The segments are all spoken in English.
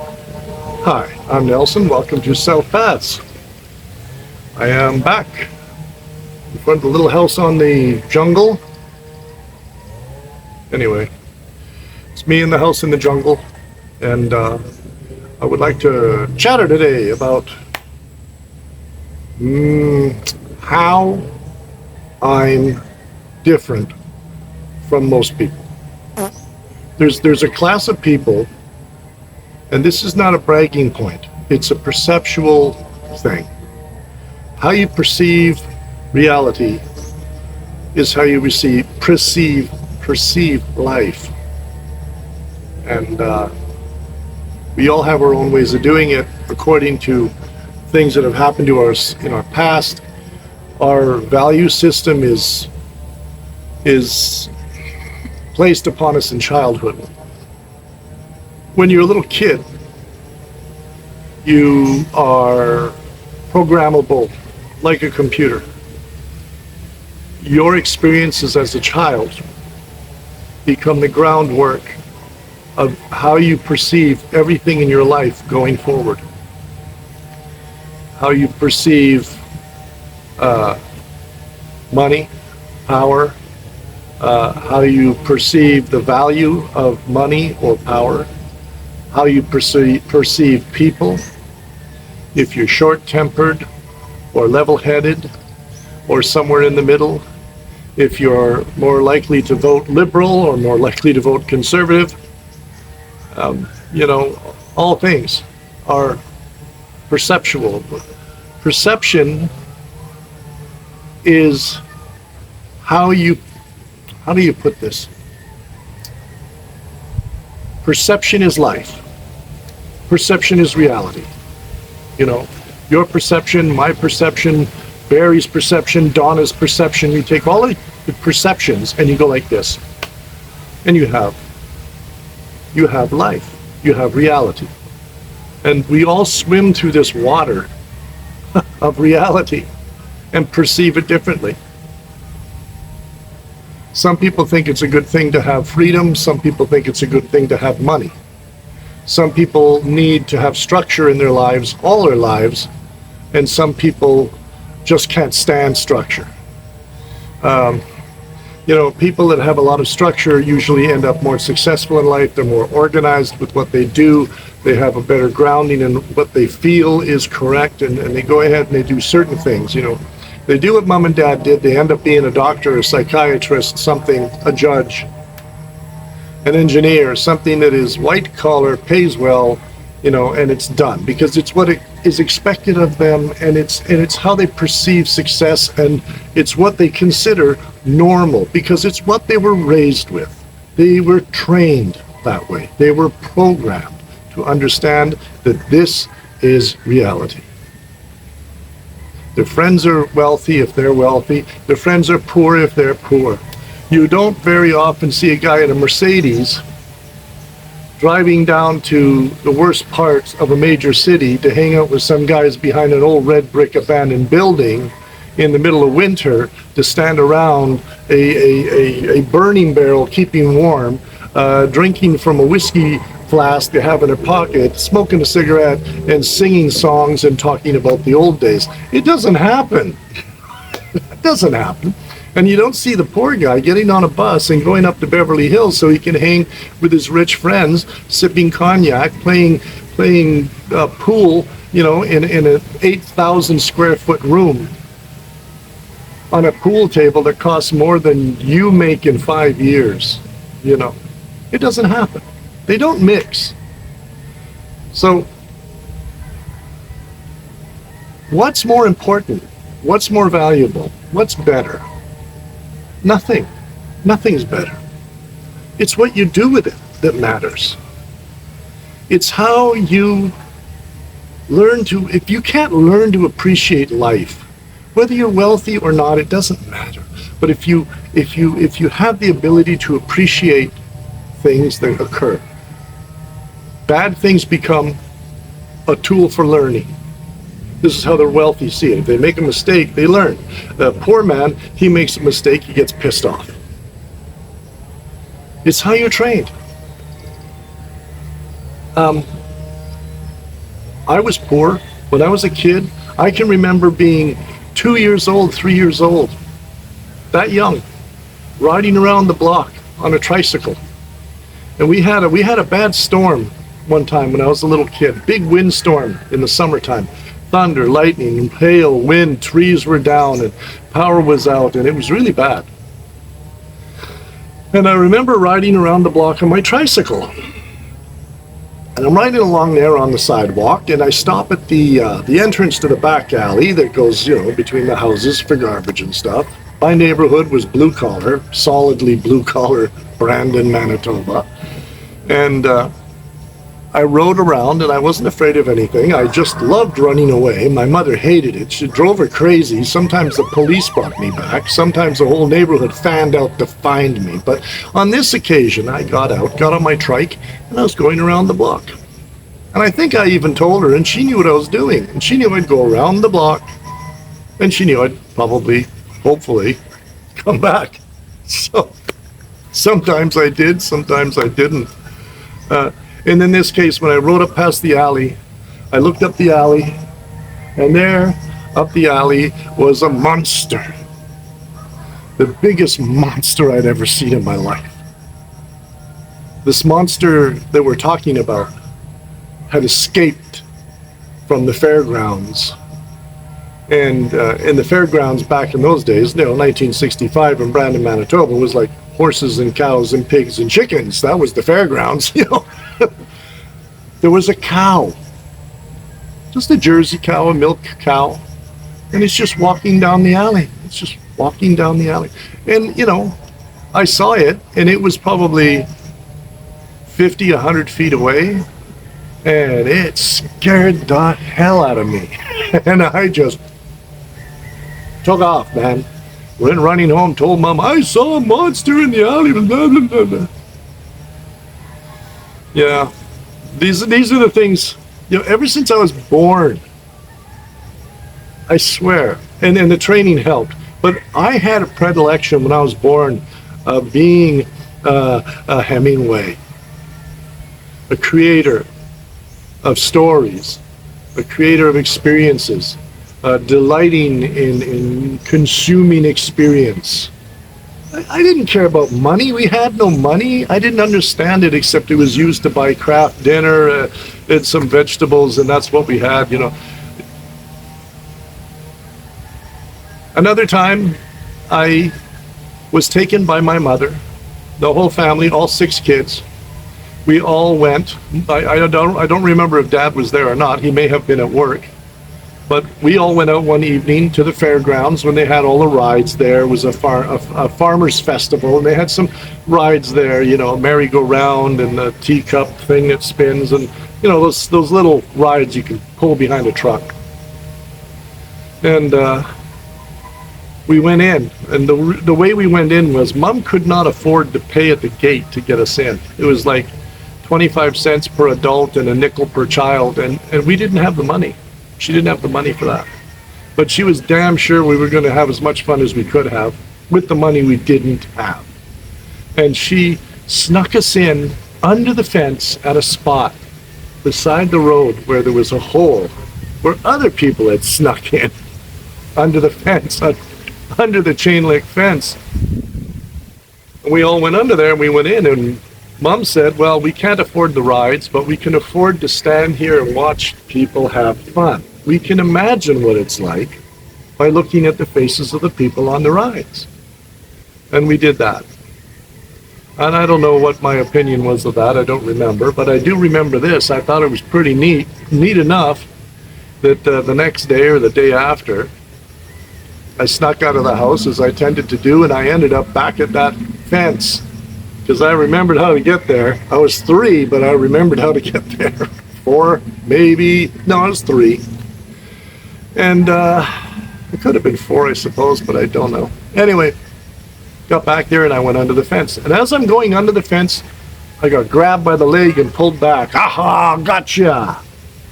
Hi, I'm Nelson. Welcome to South Paths. I am back in front of the little house on the jungle. Anyway, it's me in the house in the jungle, and I would like to chatter today about how I'm different from most people. There's a class of people, and this is not a bragging point, it's a perceptual thing. How you perceive reality is how you perceive life. And we all have our own ways of doing it according to things that have happened to us in our past. Our value system is placed upon us in childhood. When you're a little kid, you are programmable like a computer. Your experiences as a child become the groundwork of how you perceive everything in your life going forward. How you perceive money, power, how you perceive the value of money or power, how you perceive people, if you're short-tempered or level-headed or somewhere in the middle, if you're more likely to vote liberal or more likely to vote conservative. All things are perceptual. Perception is how do you put this? Perception is life. Perception is reality. Your perception, my perception, Barry's perception, Donna's perception. You take all of the perceptions and you go like this. And you have life. You have reality. And we all swim through this water of reality and perceive it differently. Some people think it's a good thing to have freedom. Some people think it's a good thing to have money. Some people need to have structure in their lives, all their lives, and some people just can't stand structure. People that have a lot of structure usually end up more successful in life. They're more organized with what they do. They have a better grounding in what they feel is correct, and they go ahead and they do certain things. They do what mom and dad did. They end up being a doctor, a psychiatrist, something, a judge, an engineer, something that is white collar, pays well, and it's done because it's what it is expected of them, and it's how they perceive success, and it's what they consider normal because it's what they were raised with. They were trained that way. They were programmed to understand that this is reality. Their friends are wealthy if they're wealthy. Their friends are poor if they're poor. You don't very often see a guy in a Mercedes driving down to the worst parts of a major city to hang out with some guys behind an old red brick abandoned building in the middle of winter to stand around a burning barrel keeping warm, drinking from a whiskey flask they have in their pocket, smoking a cigarette and singing songs and talking about the old days. It doesn't happen. It doesn't happen. And you don't see the poor guy getting on a bus and going up to Beverly Hills so he can hang with his rich friends, sipping cognac, playing pool, in an 8,000 square foot room on a pool table that costs more than you make in 5 years. It doesn't happen. They don't mix. So what's more important? What's more valuable? What's better? Nothing. Nothing's better. It's what you do with it that matters. It's how you learn to, if you can't learn to appreciate life, whether you're wealthy or not, it doesn't matter. But if you have the ability to appreciate things that occur, bad things become a tool for learning. This is how the wealthy see it. If they make a mistake, they learn. The poor man, he makes a mistake, he gets pissed off. It's how you're trained. I was poor. When I was a kid, I can remember being 2 years old, 3 years old, that young, riding around the block on a tricycle. And we had a bad storm one time when I was a little kid, big windstorm in the summertime. Thunder, lightning, hail, wind, trees were down, and power was out, and it was really bad. And I remember riding around the block on my tricycle. And I'm riding along there on the sidewalk, and I stop at the entrance to the back alley that goes, between the houses for garbage and stuff. My neighborhood was blue collar, solidly blue collar, Brandon, Manitoba. And I rode around, and I wasn't afraid of anything. I just loved running away. My mother hated it. She drove her crazy. Sometimes the police brought me back. Sometimes the whole neighborhood fanned out to find me. But on this occasion, I got out, got on my trike, and I was going around the block. And I think I even told her, and she knew what I was doing. And she knew I'd go around the block, and she knew I'd probably, hopefully, come back. So sometimes I did, sometimes I didn't. And in this case, when I rode up past the alley, I looked up the alley, and there, up the alley, was a monster. The biggest monster I'd ever seen in my life. This monster that we're talking about had escaped from the fairgrounds. And in the fairgrounds back in those days, 1965 in Brandon, Manitoba, was like horses and cows and pigs and chickens. That was the fairgrounds, There was a cow, just a Jersey cow, a milk cow, and it's just walking down the alley. It's just walking down the alley. And, I saw it, and it was probably 50, 100 feet away, and it scared the hell out of me. And I just took off, man. Went running home, told Mom, I saw a monster in the alley, blah, blah, blah, blah. Yeah. These are the things, ever since I was born, I swear, and the training helped, but I had a predilection when I was born of being a Hemingway, a creator of stories, a creator of experiences, delighting in consuming experience. I didn't care about money. We had no money. I didn't understand it except it was used to buy Kraft dinner and some vegetables, and that's what we had, Another time, I was taken by my mother, the whole family, all 6 kids. We all went. I don't remember if Dad was there or not. He may have been at work. But we all went out one evening to the fairgrounds when they had all the rides there. It was a farmer's festival, and they had some rides there, merry-go-round and the teacup thing that spins, and, those little rides you can pull behind a truck. And we went in, and the way we went in was Mom could not afford to pay at the gate to get us in. It was like 25 cents per adult and a nickel per child, and we didn't have the money. She didn't have the money for that. But she was damn sure we were going to have as much fun as we could have with the money we didn't have. And she snuck us in under the fence at a spot beside the road where there was a hole where other people had snuck in under the fence, under the chain link fence. And we all went under there, and we went in, and Mom said, well, we can't afford the rides, but we can afford to stand here and watch people have fun. We can imagine what it's like by looking at the faces of the people on the rides. And we did that. And I don't know what my opinion was of that. I don't remember. But I do remember this. I thought it was pretty neat enough that the next day or the day after, I snuck out of the house as I tended to do, and I ended up back at that fence because I remembered how to get there. I was 3, but I remembered how to get there. 4, maybe. No, I was 3. And it could have been 4, I suppose, but I don't know. Anyway, got back there and I went under the fence. And as I'm going under the fence, I got grabbed by the leg and pulled back. Aha, gotcha!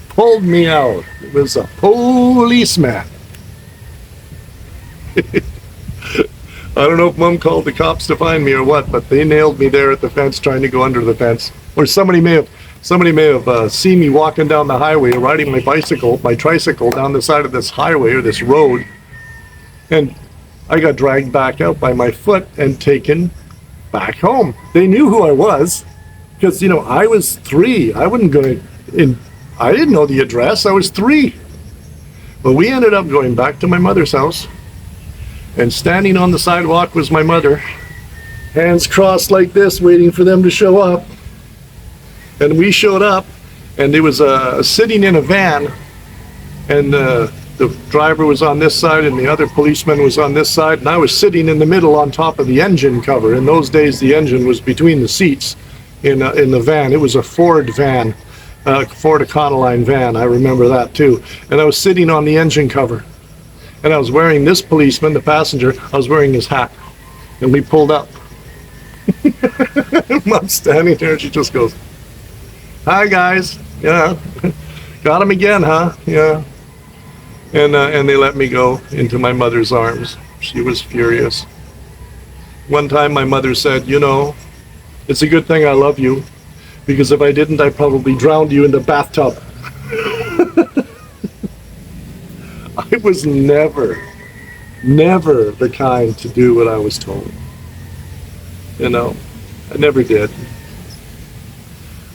Pulled me out. It was a policeman. I don't know if Mom called the cops to find me or what, but they nailed me there at the fence trying to go under the fence. Or somebody may have Somebody may have seen me walking down the highway, riding my tricycle down the side of this highway or this road, and I got dragged back out by my foot and taken back home. They knew who I was because, I was 3. I didn't know the address. I was 3. But we ended up going back to my mother's house, and standing on the sidewalk was my mother, hands crossed like this, waiting for them to show up. And we showed up, and there was sitting in a van, and the driver was on this side and the other policeman was on this side, and I was sitting in the middle on top of the engine cover. In those days, the engine was between the seats in the van. It was a Ford van, Ford Econoline van. I remember that too. And I was sitting on the engine cover, and I was wearing this policeman, the passenger, I was wearing his hat, and we pulled up. Mom's standing there, and she just goes, "Hi guys, yeah, got him again, huh? Yeah." And they let me go into my mother's arms. She was furious. One time my mother said, "It's a good thing I love you, because if I didn't, I probably drowned you in the bathtub." I was never the kind to do what I was told. I never did.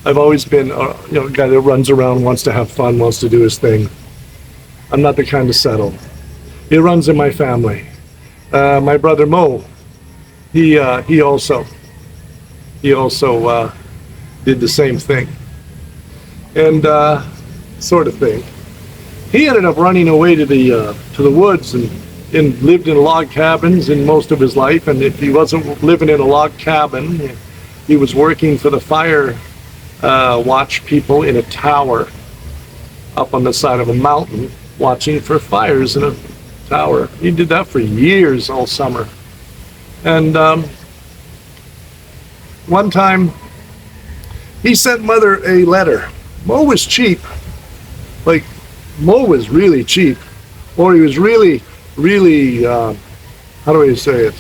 I've always been a guy that runs around, wants to have fun, wants to do his thing. I'm not the kind to settle. It runs in my family. My brother Mo, he also did the same thing, and sort of thing. He ended up running away to the woods and lived in log cabins in most of his life. And if he wasn't living in a log cabin, he was working for the fire watch people in a tower up on the side of a mountain, watching for fires in a tower. He did that for years, all summer. And one time he sent Mother a letter. Mo was cheap. Like, Mo was really cheap, or he was really how do I say it,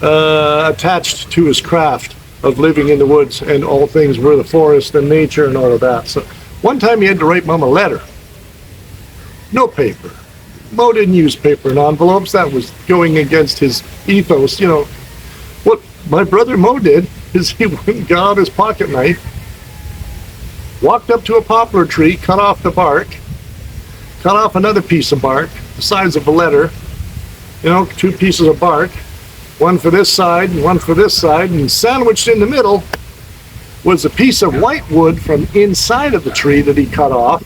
attached to his craft of living in the woods, and all things were the forest and nature and all of that. So one time he had to write Mom a letter. No paper. Mo didn't use paper and envelopes. That was going against his ethos. What my brother Mo did is he went and got out his pocket knife, walked up to a poplar tree, cut off the bark, cut off another piece of bark the size of a letter, 2 pieces of bark, one for this side and one for this side, and sandwiched in the middle was a piece of white wood from inside of the tree that he cut off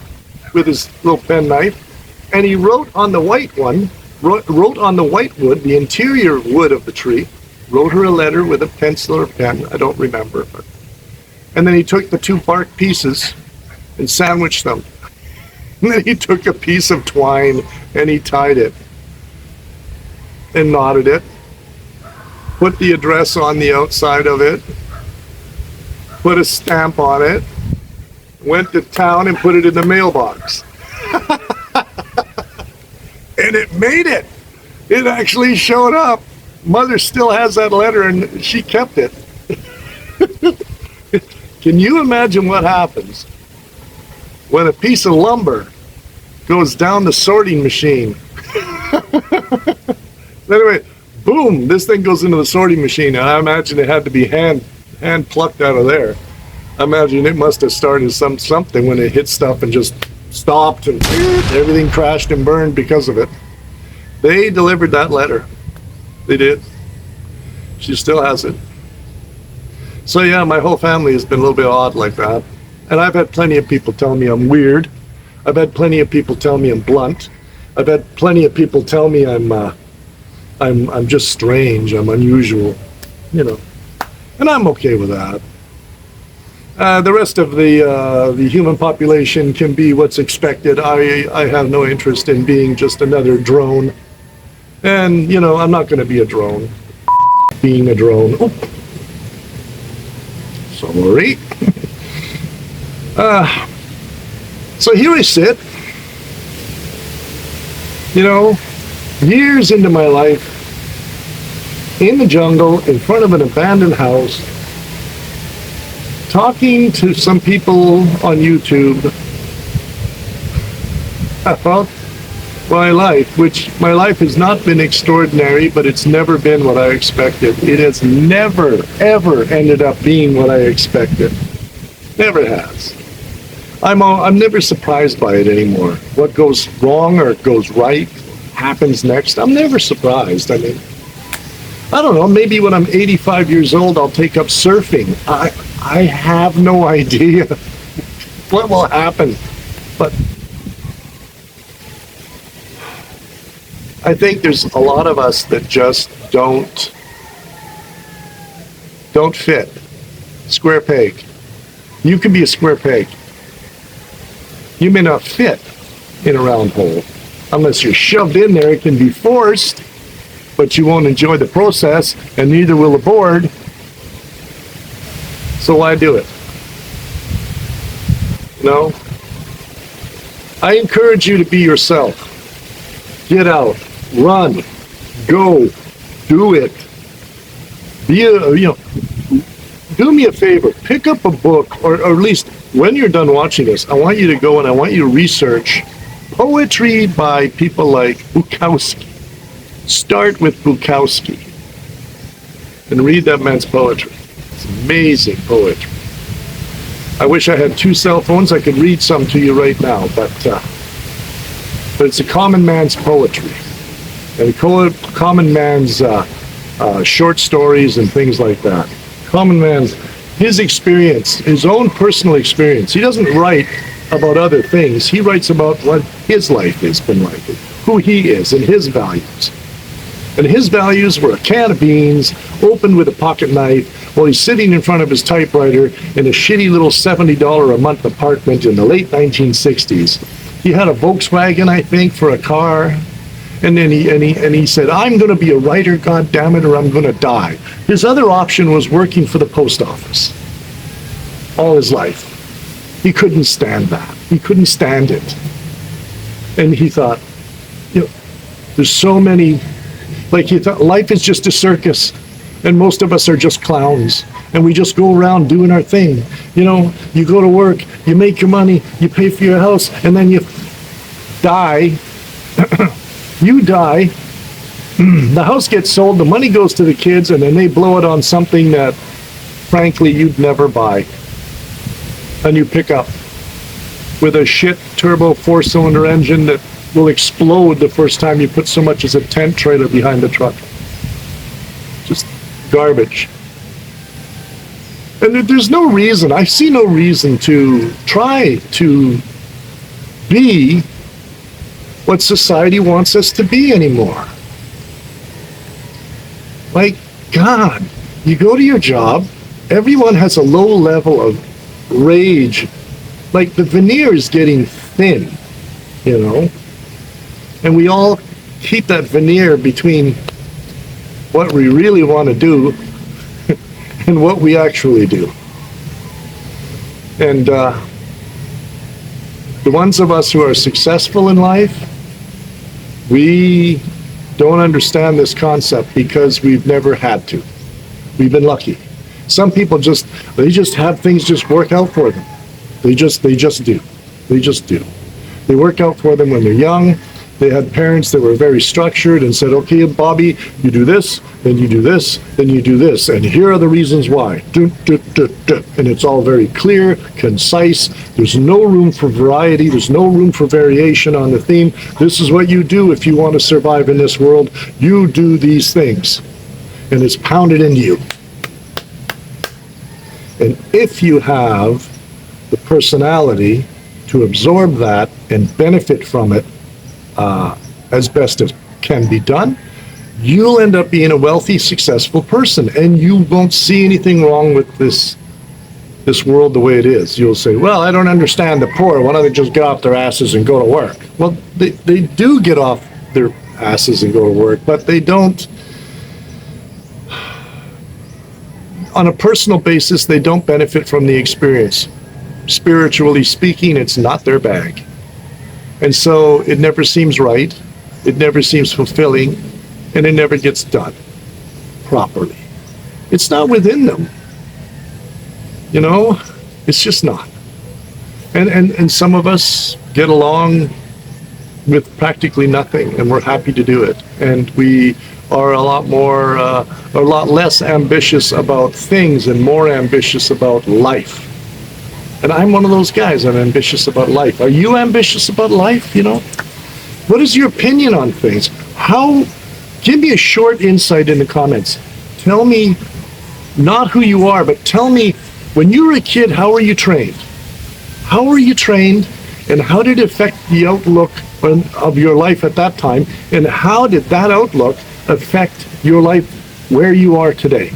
with his little penknife. And he wrote on the white wood, the interior wood of the tree, wrote her a letter with a pencil or pen, I don't remember. And then he took the 2 bark pieces and sandwiched them. And then he took a piece of twine and he tied it and knotted it, put the address on the outside of it, put a stamp on it, went to town and put it in the mailbox. And it made it. It actually showed up. Mother still has that letter and she kept it. Can you imagine what happens when a piece of lumber goes down the sorting machine? Anyway, boom, this thing goes into the sorting machine, and I imagine it had to be hand plucked out of there. I imagine it must have started something when it hit stuff and just stopped, and everything crashed and burned because of it. They delivered that letter. They did. She still has it. So yeah, my whole family has been a little bit odd like that. And I've had plenty of people tell me I'm weird. I've had plenty of people tell me I'm blunt. I've had plenty of people tell me I'm just strange, I'm unusual, and I'm okay with that. The rest of the human population can be what's expected. I have no interest in being just another drone, and I'm not going to be a drone. Being a drone. Oh. Sorry. So here I sit, years into my life, in the jungle, in front of an abandoned house, talking to some people on YouTube about my life, which my life has not been extraordinary, but it's never been what I expected. It has never, ever ended up being what I expected. Never has. I'm never surprised by it anymore. What goes wrong or goes right happens next. I'm never surprised. I mean, I don't know, maybe when I'm 85 years old, I'll take up surfing. I have no idea what will happen. But I think there's a lot of us that just don't fit. Square peg. You can be a square peg. You may not fit in a round hole. Unless you're shoved in there, it can be forced, but you won't enjoy the process, and neither will the board. So why do it? No? I encourage you to be yourself. Get out, run, go, do it. Do me a favor, pick up a book, or at least when you're done watching this, I want you to go and I want you to research poetry by people like Bukowski. Start with Bukowski and read that man's poetry. It's amazing poetry. I wish I had 2 cell phones. I could read some to you right now, but it's a common man's poetry and common man's short stories and things like that. Common man's, his experience, his own personal experience. He doesn't write about other things. He writes about what his life has been like, who he is, and his values. And his values were a can of beans, opened with a pocket knife, while he's sitting in front of his typewriter in a shitty little $70 a month apartment in the late 1960s. He had a Volkswagen, I think, for a car. And then he said, I'm going to be a writer, God damn it, or I'm going to die. His other option was working for the post office all his life. He couldn't stand that. He couldn't stand it. And he thought, there's so many, like he thought life is just a circus and most of us are just clowns and we just go around doing our thing. You go to work, you make your money, you pay for your house, and then you die. You die, the house gets sold, the money goes to the kids, and then they blow it on something that, frankly, you'd never buy. And you pick up with a shit turbo 4-cylinder engine that will explode the first time you put so much as a tent trailer behind the truck. Just garbage. And there's no reason, I see no reason to try to be what society wants us to be anymore. Like, God, you go to your job, everyone has a low level of rage. Like, the veneer is getting thin, And we all keep that veneer between what we really want to do and what we actually do. And the ones of us who are successful in life, we don't understand this concept because we've never had to. We've been lucky. Some people they just have things just work out for them. They just do. They just do. They work out for them when they're young. They had parents that were very structured and said, okay, Bobby, you do this, then you do this, then you do this, and here are the reasons why. And it's all very clear, concise. There's no room for variety. There's no room for variation on the theme. This is what you do if you want to survive in this world. You do these things. And it's pounded into you. And if you have the personality to absorb that and benefit from it, as best as can be done, you'll end up being a wealthy, successful person, and you won't see anything wrong with this world the way it is. You'll say, well, I don't understand the poor. Why don't they just get off their asses and go to work? Well, they do get off their asses and go to work, but they don't, on a personal basis, they don't benefit from the experience. Spiritually speaking, it's not their bag. And so it never seems right, it never seems fulfilling, and it never gets done properly. It's not within them. You know, it's just not. And some of us get along with practically nothing, and we're happy to do it. And we are a lot less ambitious about things and more ambitious about life. And I'm one of those guys. I'm ambitious about life. Are you ambitious about life? You know, what is your opinion on things? Give me a short insight in the comments. Tell me not who you are, but tell me, when you were a kid, how were you trained? How were you trained, and how did it affect the outlook of your life at that time? And how did that outlook affect your life where you are today?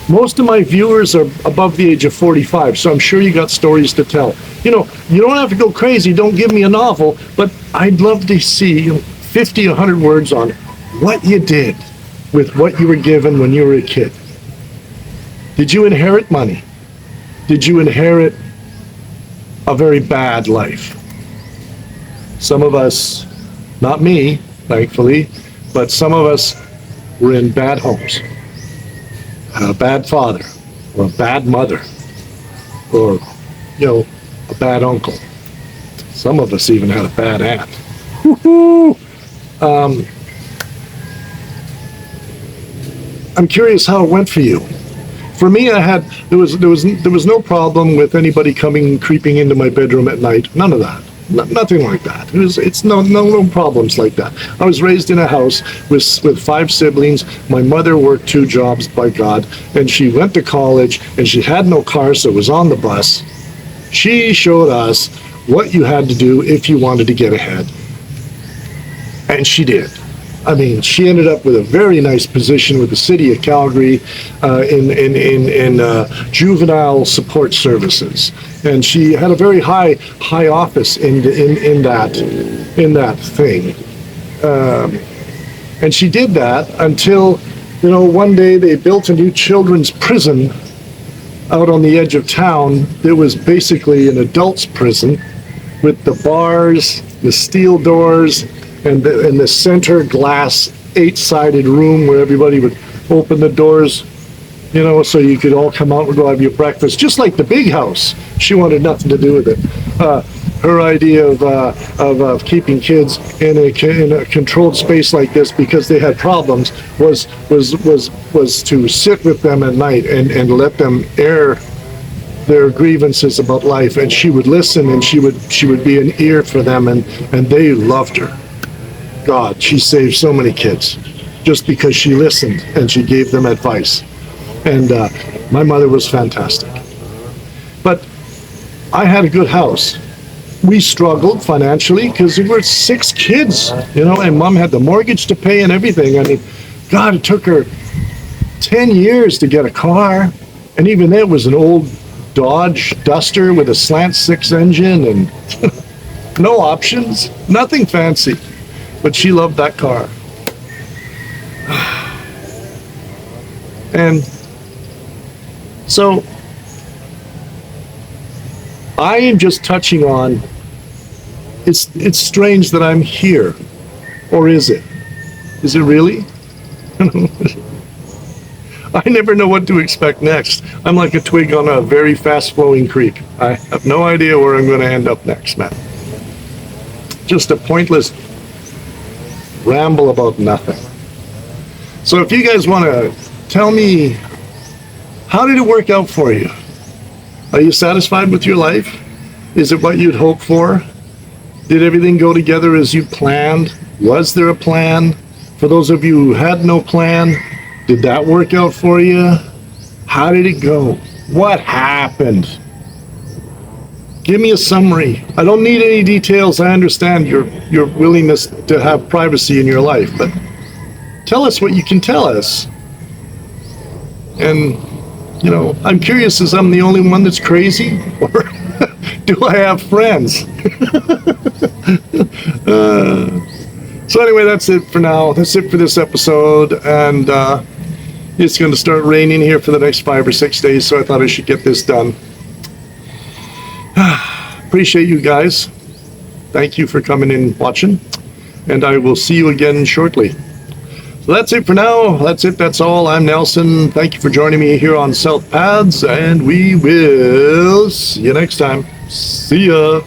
Most of my viewers are above the age of 45, so I'm sure you got stories to tell. You know, you don't have to go crazy. Don't give me a novel, but I'd love to see 50, 100 words on what you did with what you were given when you were a kid. Did you inherit money? Did you inherit a very bad life? Some of us, not me, thankfully, but some of us were in bad homes. A bad father, or a bad mother, or, you know, a bad uncle. Some of us even had a bad aunt. Woo-hoo! I'm curious how it went for you. For me, there was no problem with anybody creeping into my bedroom at night. None of that. Nothing like that. It's no problems like that. I was raised in a house with 5 siblings. My mother worked 2 jobs, by God, and she went to college, and she had no car, so it was on the bus. She showed us what you had to do if you wanted to get ahead, and she did. I mean, she ended up with a very nice position with the city of Calgary in juvenile support services, and she had a very high office in that thing, and she did that until, you know, one day they built a new children's prison out on the edge of town. It was basically an adults' prison with the bars, the steel doors, and the center glass 8-sided room where everybody would open the doors, you know, so you could all come out and go have your breakfast, just like the big house. She wanted nothing to do with it. Her idea of keeping kids in a controlled space like this because they had problems was to sit with them at night and let them air their grievances about life, and she would listen, and she would be an ear for them, and they loved her. God, she saved so many kids just because she listened and she gave them advice. And my mother was fantastic. But I had a good house. We struggled financially because we were 6 kids, you know, and Mom had the mortgage to pay and everything. I mean, God, it took her 10 years to get a car. And even then, it was an old Dodge Duster with a slant 6 engine and no options, nothing fancy. But she loved that car. And so I am just touching on, it's strange that I'm here. Or is it? Is it really? I never know what to expect next. I'm like a twig on a very fast-flowing creek. I have no idea where I'm going to end up next, man. Just a pointless ramble about nothing. So if you guys want to tell me, how did it work out for you? Are you satisfied with your life? Is it what you'd hoped for? Did everything go together as you planned? Was there a plan? For those of you who had no plan, did that work out for you? How did it go? What happened? Give me a summary. I don't need any details. I understand your willingness to have privacy in your life, but tell us what you can tell us. And, you know, I'm curious, is I'm the only one that's crazy? Or do I have friends? So anyway, that's it for now. That's it for this episode. And it's going to start raining here for the next 5 or 6 days, so I thought I should get this done. Appreciate you guys. Thank you for coming in and watching, and I will see you again shortly. So that's it for now. That's all. I'm Nelson. Thank you for joining me here on South Paths, and we will see you next time. See ya.